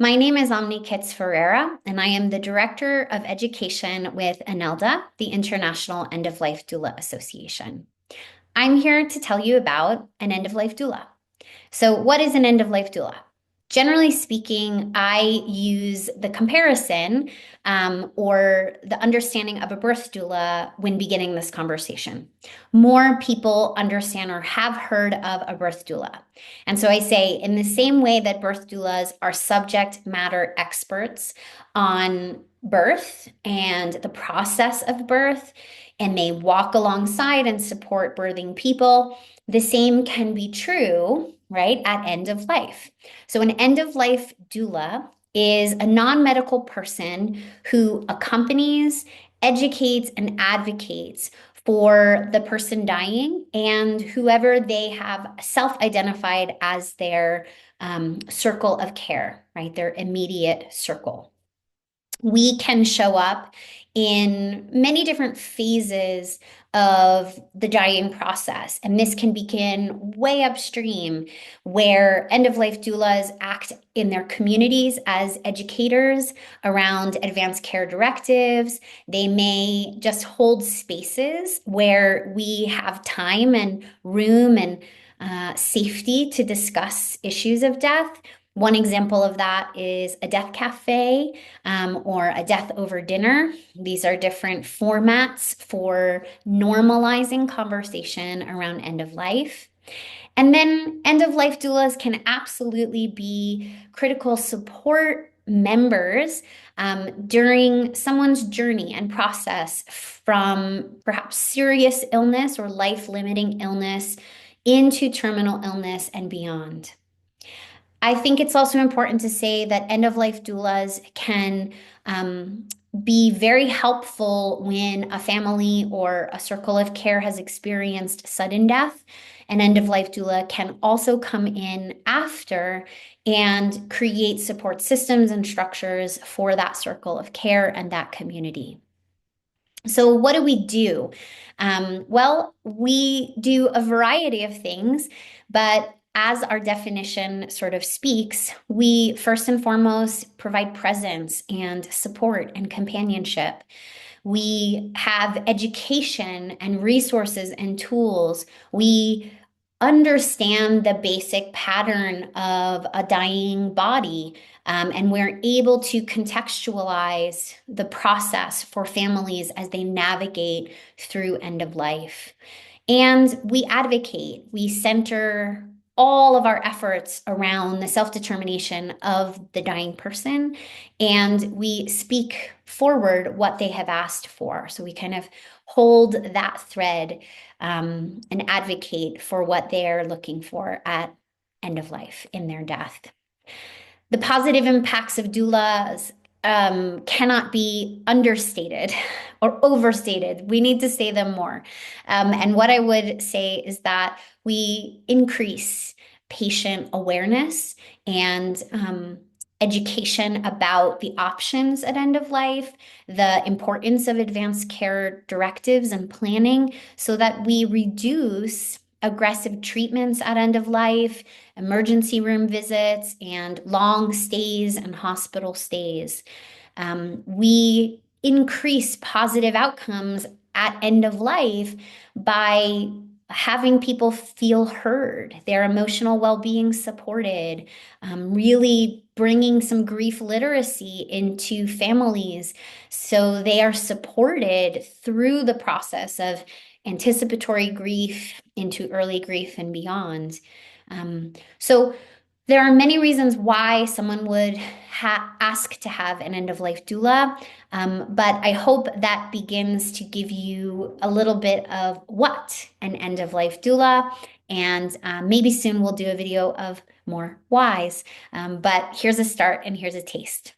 My name is Omni Kitts Ferrara, and I am the Director of Education with INELDA, the International End of Life Doula Association. I'm here to tell you about an end of life doula. So, what is an end of life doula? Generally speaking, I use the comparison or the understanding of a birth doula when beginning this conversation. More people understand or have heard of a birth doula. And so I say, in the same way that birth doulas are subject matter experts on birth and the process of birth, and they walk alongside and support birthing people, the same can be true, right, at end of life. So, an end of life doula is a non medical person who accompanies, educates, and advocates for the person dying and whoever they have self identified as their circle of care, right, their immediate circle. We can show up in many different phases of the dying process. And this can begin way upstream, where end of life doulas act in their communities as educators around advanced care directives. They may just hold spaces where we have time and room and safety to discuss issues of death. One example of that is a death cafe or a death over dinner. These are different formats for normalizing conversation around end of life. And then end of life doulas can absolutely be critical support members during someone's journey and process from perhaps serious illness or life-limiting illness into terminal illness and beyond. I think it's also important to say that end of life doulas can be very helpful when a family or a circle of care has experienced sudden death. An end of life doula can also come in after and create support systems and structures for that circle of care and that community. So, what do we do? Well, we do a variety of things, but as our definition sort of speaks, we first and foremost provide presence and support and companionship. We have education and resources and tools. We understand the basic pattern of a dying body, and we're able to contextualize the process for families as they navigate through end of life. And we advocate, we center all of our efforts around the self-determination of the dying person, and we speak forward what they have asked for. So we kind of hold that thread and advocate for what they're looking for at end of life in their death. The positive impacts of doulas cannot be understated or overstated. We need to say them more. And what I would say is that we increase patient awareness and education about the options at end of life, the importance of advanced care directives and planning so that we reduce aggressive treatments at end of life, emergency room visits, and long stays and hospital stays. We increase positive outcomes at end of life by having people feel heard, their emotional well-being supported, really bringing some grief literacy into families so they are supported through the process of anticipatory grief into early grief and beyond. So there are many reasons why someone would ask to have an end of life doula, but I hope that begins to give you a little bit of what an end of life doula, and maybe soon we'll do a video of more whys. But here's a start and here's a taste.